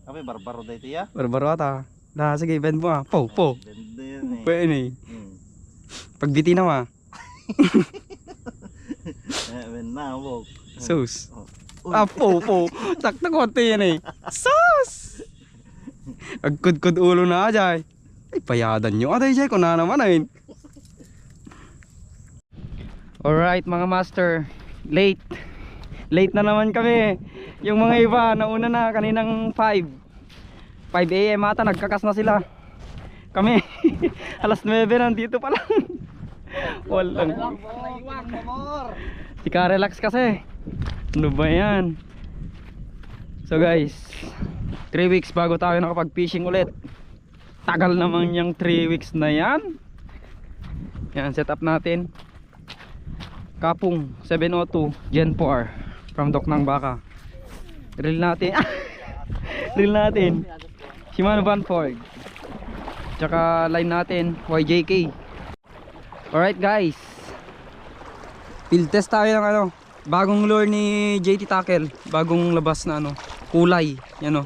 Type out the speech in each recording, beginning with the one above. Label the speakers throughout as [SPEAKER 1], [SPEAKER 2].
[SPEAKER 1] Apa barbaro dito ya?
[SPEAKER 2] Barbaro ata. Nah, sige, bend mo ah. Po.
[SPEAKER 1] Benda yan eh.
[SPEAKER 2] Pwede ni.
[SPEAKER 1] Hmm.
[SPEAKER 2] Pagbiti na ma.
[SPEAKER 1] Ben na wog.
[SPEAKER 2] Sus.
[SPEAKER 1] Oh.
[SPEAKER 2] Ah, po. Sakto konti yan eh. Sus! Agkud-kud ulo na ajay. Ay, payadan nyo. Aday, jay, kung na naman ay. Alright, mga master. Late na naman kami. Yung mga iba, nauna na kaninang 5 AM ata, nagkakas na sila. Kami, alas 9 nandito pa lang. Walang. Sika relax kasi. Ano ba yan? So guys, 3 weeks bago tayo nakapag fishing ulit. Tagal naman yung 3 weeks na yan. Yan, set up natin Kapung 702 Gen 4 from Dock ng Baka. Reel natin. Reel natin Shimano Vanford. Tsaka line natin YJK. Alright guys, field test tayo ng ano, bagong lure ni JT Tackle. Bagong labas na ano, kulay. Yan o,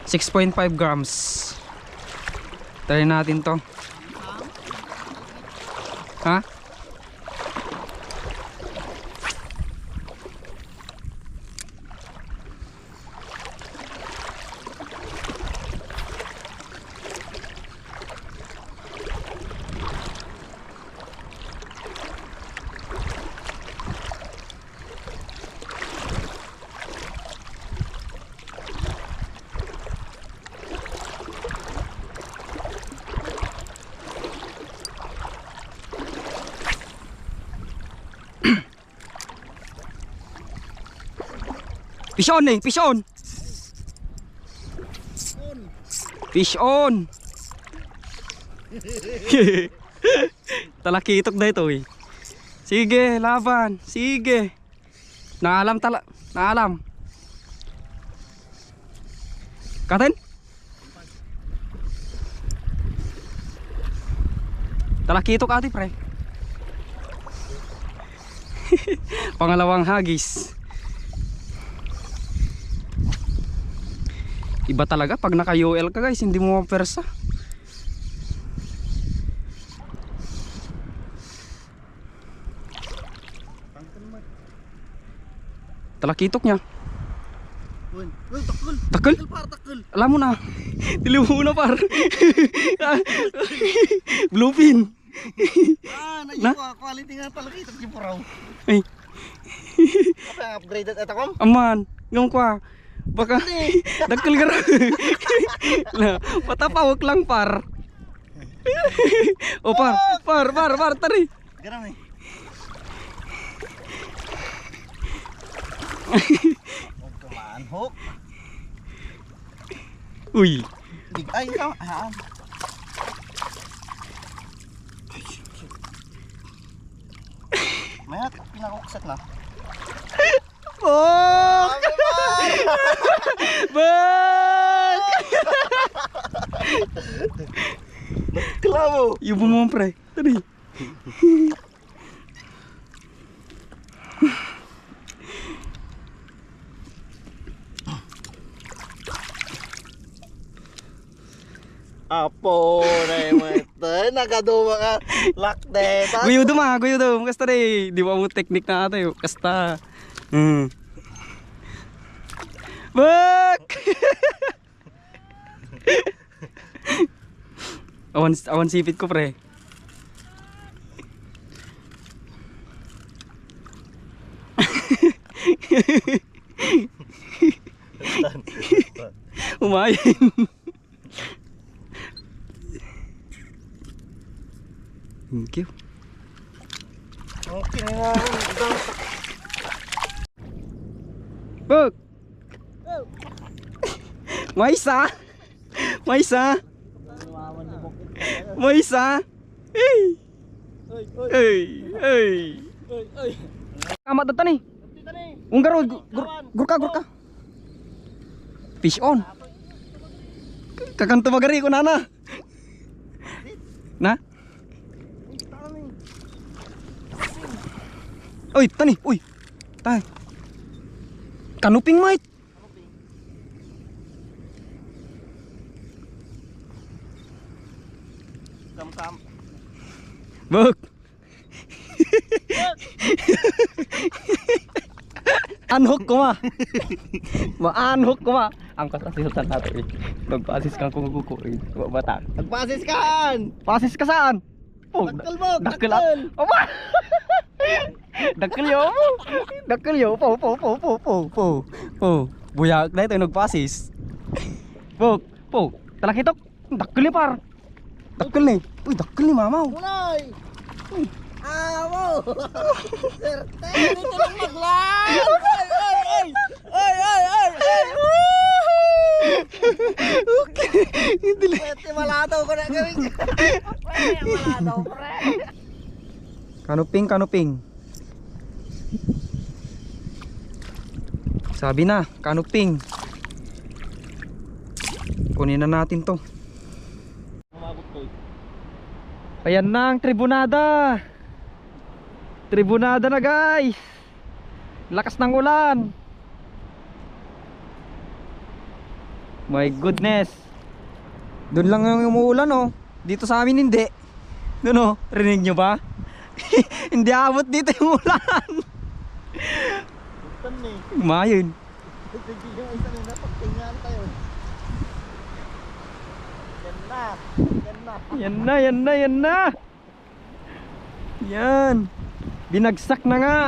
[SPEAKER 2] 6.5 grams. Try natin to. Ha? Fish on eh, fish on. Fish on. Talakitok na ito eh. Sige, laban. Sige. Naalam tala. Naalam. Katen? Talakitok ati pre. Pangalawang hagis. Iba talaga pag naka-UL ka guys, hindi mo mapersa. Talakitok niya. Takal? Alam mo na. Diliw mo na par. Bluefin.
[SPEAKER 1] Na? Quality nga talakitok yung puraw.
[SPEAKER 2] Ay.
[SPEAKER 1] Apa upgraded ito kom?
[SPEAKER 2] Aman, ngam kwa. Baka dagkal gara. Lah, patapawak lang par. O par tari.
[SPEAKER 1] Garam eh. Kumaan hook.
[SPEAKER 2] Uy.
[SPEAKER 1] Ay, ikaw. Mayat, pinakukset na.
[SPEAKER 2] Oh! Bak!
[SPEAKER 1] Klamo.
[SPEAKER 2] Yung mo pre. Tari.
[SPEAKER 1] Apo na mo ito. Nagaduwa ka. Lakde.
[SPEAKER 2] Guyo dum. Kasta rin. Di ba mo teknik na ata yun. Kasta. Bak! awan sipit ko pre. Umayin. Thank you.
[SPEAKER 1] Okay nga.
[SPEAKER 2] Buk! May isa! Hey! Kamat dito nih. Unggar gurka. Fish on. Kakanto magari ko nana. Na? Uy, tani, uy. Tay. Kanuping mate.
[SPEAKER 1] Kam-kam.
[SPEAKER 2] Buk. Unhook ko ma. Ma-unhook ko ma. Ang kasasisan natin eh. Magpasis kang kung kukuin. Bata.
[SPEAKER 1] Nagpasis kan!
[SPEAKER 2] Pasis ka saan? Oh,
[SPEAKER 1] Dakkel mo!
[SPEAKER 2] dakkel
[SPEAKER 1] Dakkel!
[SPEAKER 2] at. Aba! Dakkel yo. Dakkel yo. Po. Buyak na ito yung nagpasis. Po. Talakitok. Dakkel ni par. Dakkel ni. Uy, dakkel ni mamaw.
[SPEAKER 1] Mulay! Amo! Serte! Dito lang maglan! Ay!
[SPEAKER 2] Okay. Hindi.
[SPEAKER 1] Pwede malataw ko na gawin. Pwede malataw, pre!
[SPEAKER 2] Kanuping. Sabi na, kanuping. Kunin na natin to.
[SPEAKER 1] Umabot ko.
[SPEAKER 2] Ayan na ang tribunada. Tribunada na guys. Lakas ng ulan. My goodness. Doon lang yung umuulan oh. Dito sa amin hindi. Doon oh, rinig nyo ba? Hindi abot dito yung ulan.
[SPEAKER 1] Tan eh.
[SPEAKER 2] Mayon.
[SPEAKER 1] Sige yung isa nila pagtingan tayo. Yan na.
[SPEAKER 2] Yan. Binagsak na nga.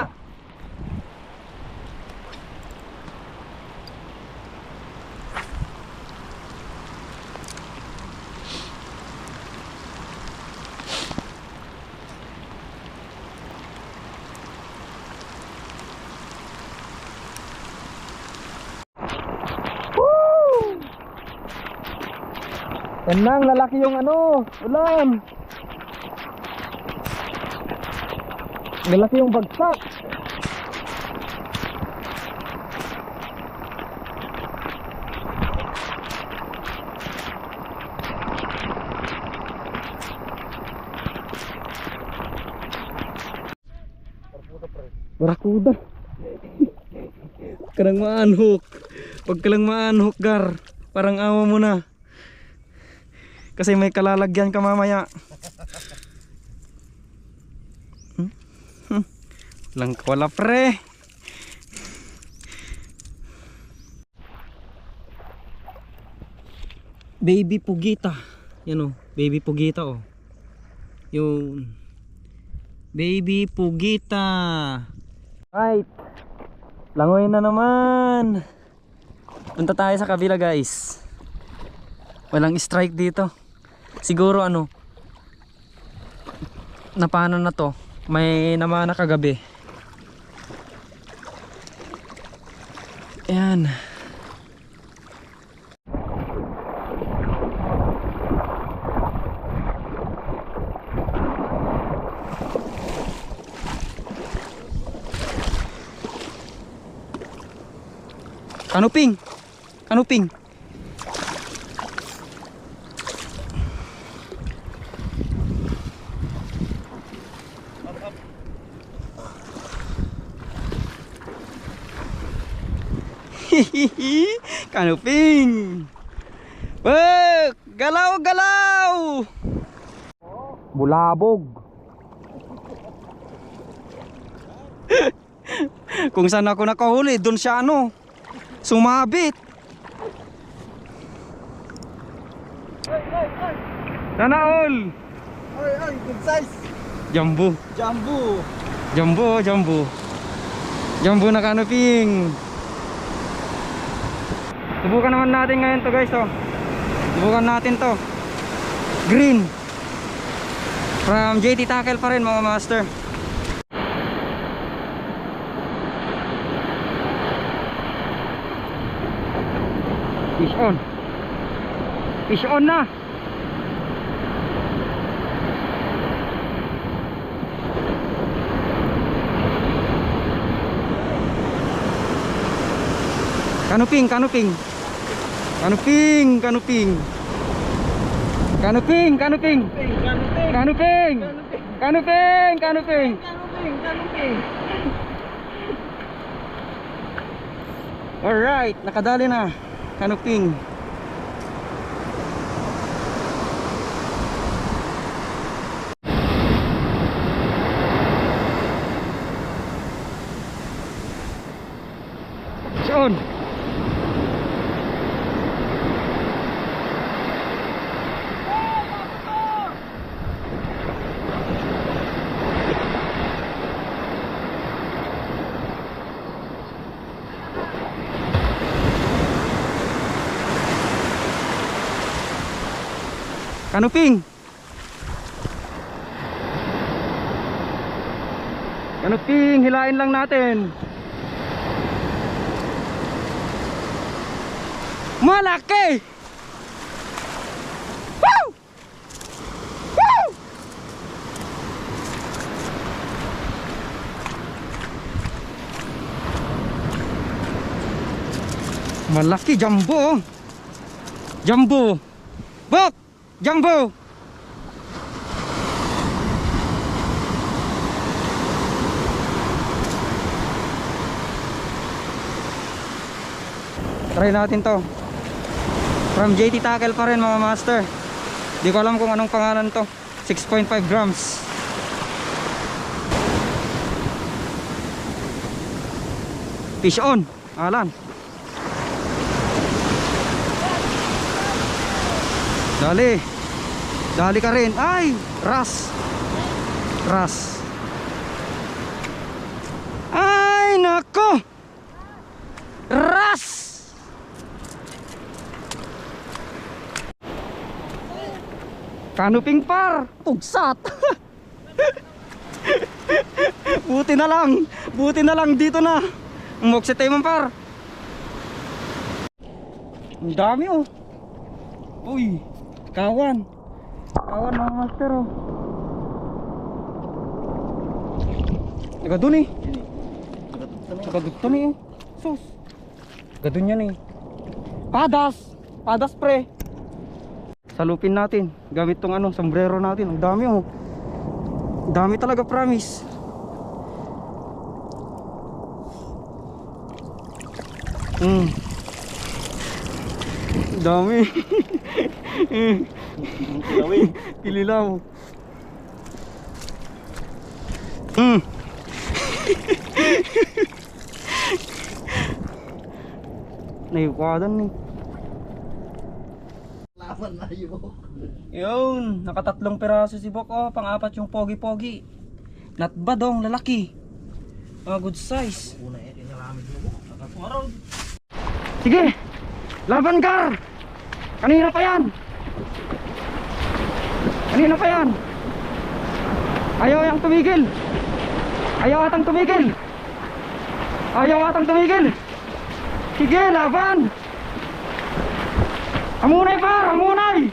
[SPEAKER 2] Yan lang, lalaki yung ulan. Lalaki yung bagsak. Barakuda. Kadang maanhook. Pag kalang maanhook gar, parang awa mo na. Kasi may kalalagyan ka mamaya. Lang wala pre. Baby pugita. Yan oh, baby pugita oh. Yung baby pugita. Right. Langoy na naman. Punta tayo sa kabila guys. Walang strike dito. Siguro napano na to. May namana kagabi. Ayan. Kanuping. Kanuping. Wek, galaw. Bulabog. Kung saan ako nakahuli, doon siya sumabit. Sana all.
[SPEAKER 1] Ay, good size.
[SPEAKER 2] Jambu na kanuping. Subukan naman natin ngayon to guys Subukan natin to. Green. From JT Tackle pa rin mga master. Fish on na. Kanuping. Alright, nakadali na. Kanuping. Kanuping. Kanuping, hilain lang natin. Malaki! Woo! Woo! Malaki, jumbo. Jumbo. Bok! Jumbo! Try natin to. From JT Tackle pa rin mga master. Di ko alam kung anong pangalan to. 6.5 grams. Fish on, Alan. Dali. Dali ka rin. Ay, ras. Ras. Ay, nako. Ras. Kanuping par, tugsat. Buti na lang dito na. Umokset tayo man par. Ang dami oh. Uy, kawan mga master oh. Nagadun eh. Nagadun eh. Sus. Nagadun yan eh. Padas pre. Salupin natin gamit tong ano, sombrero natin. Ang dami oh. Dami talaga, promise. Dami. Kililaw. Naiwadan eh.
[SPEAKER 1] Laman na yun.
[SPEAKER 2] Yun, nakatatlong piraso si Bok oh, pang-apat yung pogi-pogi. Not bad oh, lalaki. Good size.
[SPEAKER 1] Una eh, kinalamit mo. Nakaswarod.
[SPEAKER 2] Sige, laban Gar. Kanina pa yan. Ayaw yang tumigil. Ayaw atang tumigil. Sige, laban. Hamunay par, hamunay.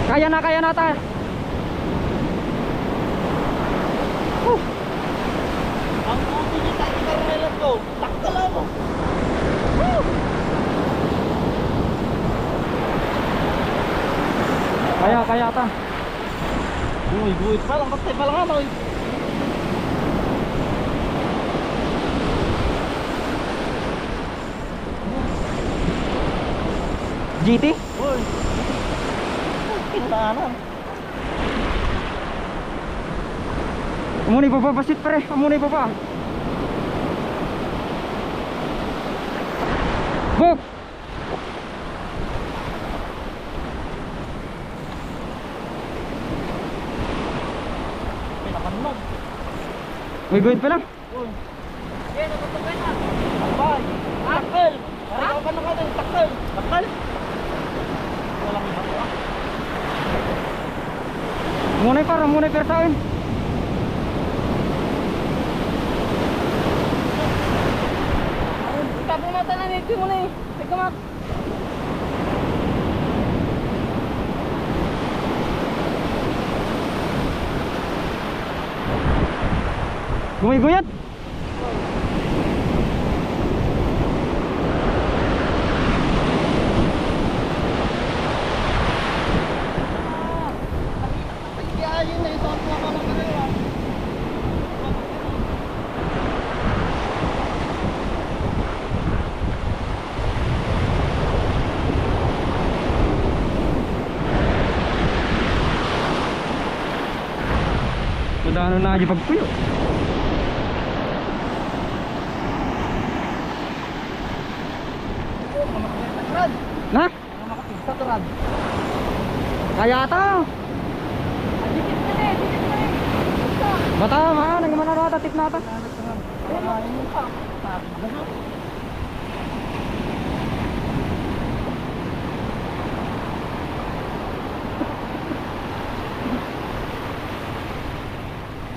[SPEAKER 2] Kaya na tayo.
[SPEAKER 1] Ang puti niya tayo karnelas ko. Takta lang mo.
[SPEAKER 2] Kaya ta.
[SPEAKER 1] Uy, guwit pa lang. Basta pa lang ano.
[SPEAKER 2] GT?
[SPEAKER 1] Uy. Kintahanan.
[SPEAKER 2] Amunay pa basit pre, amunay pa. Bok!
[SPEAKER 1] Pinakanog.
[SPEAKER 2] May guhit pa lang.
[SPEAKER 1] Uy. Kaya natutugay na. Takbay. Takkel. Parang ka na ka din. Takkel. Walang iba pa.
[SPEAKER 2] Amunay par sa akin.
[SPEAKER 1] Tapos mata na nito mo na eh. Tekamak.
[SPEAKER 2] Gumiguyat.
[SPEAKER 1] Kaya yun na isang mga mga mga.
[SPEAKER 2] Ano na aja pagpuyo. Na?
[SPEAKER 1] Sa turad.
[SPEAKER 2] Kaya ta. Bata, maan, nagmana rata, tip nata.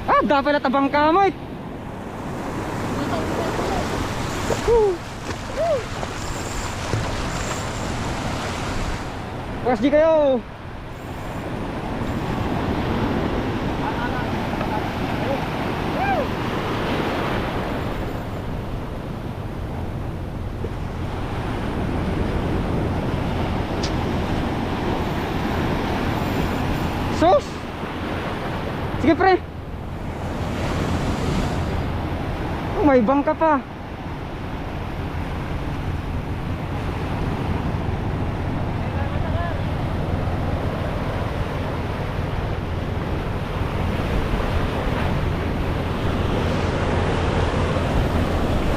[SPEAKER 2] Ah, dapat na tabang kamay. Pas di kayo. Sus. Sige pre. Oh, may bangka pa.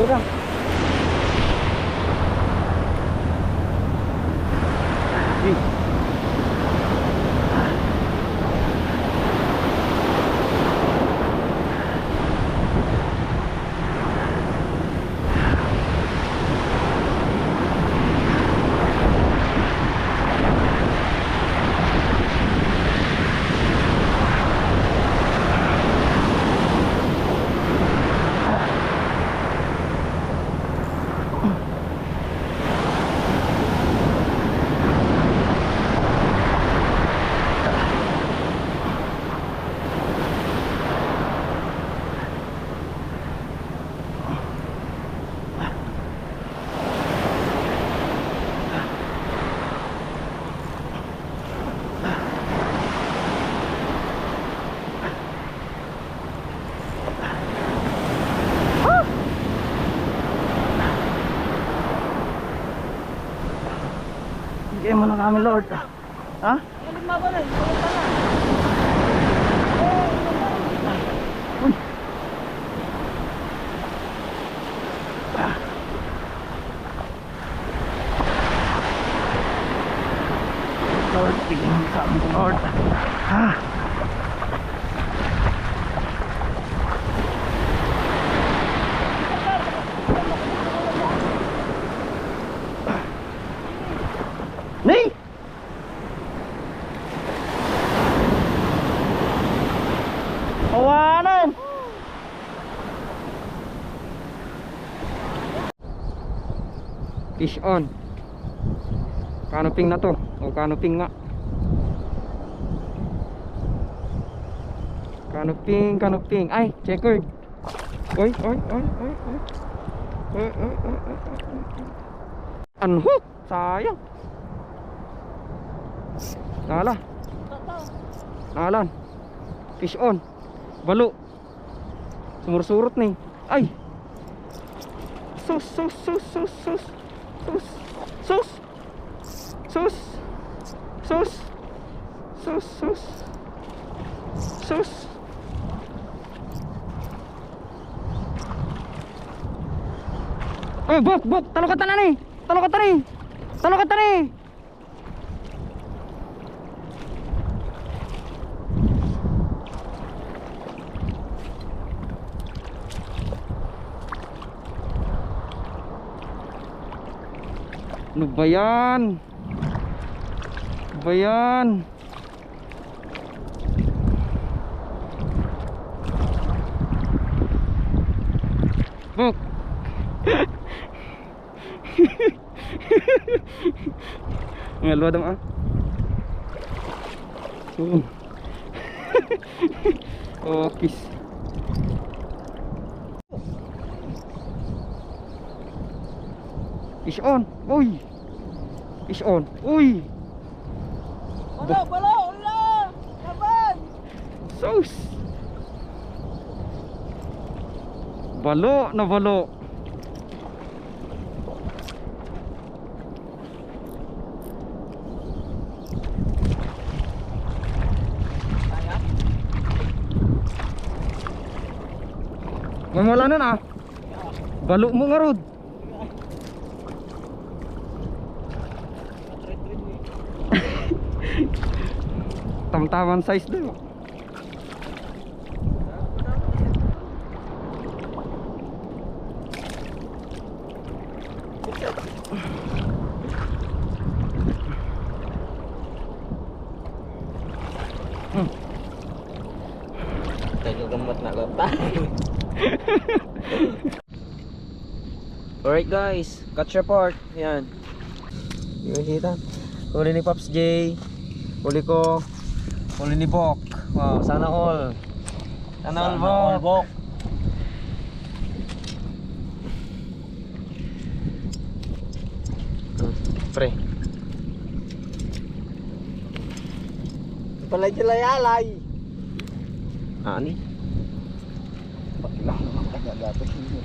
[SPEAKER 2] Udah. Bigyan mo na kami, Lord. Ha? Uy. Lord, bigyan mo sa amin, Lord. Ha? Ning! Kawanan! Fish on. Canoping na to. O canoping nga. Canoping. Ay, checkered. Oy. Unhook! Sayang. Nalan. Fish on. Balo. Sumursurot nih. Ay. Sus. Eh, bok, talo ka tani. Ano ba yan? Bok. Ngalwa dong ah. Oh, kiss. Fish on. Uy. Fish on. Uy.
[SPEAKER 1] Balo, ulo. Laban.
[SPEAKER 2] Sus. Balo na balo. Mamula na na. Balo mo nga rod. Tamtaman size din.
[SPEAKER 1] Tayo gamot na lota. Alright guys, catch report. Yan. Yung kita. Huli ni Pops J. Huli ko. Huli ni Bok. Wow, sana all. Sana all Bok. Pre. Palay sila yalay. Ani? Bakit lang naman kagagatos niyo?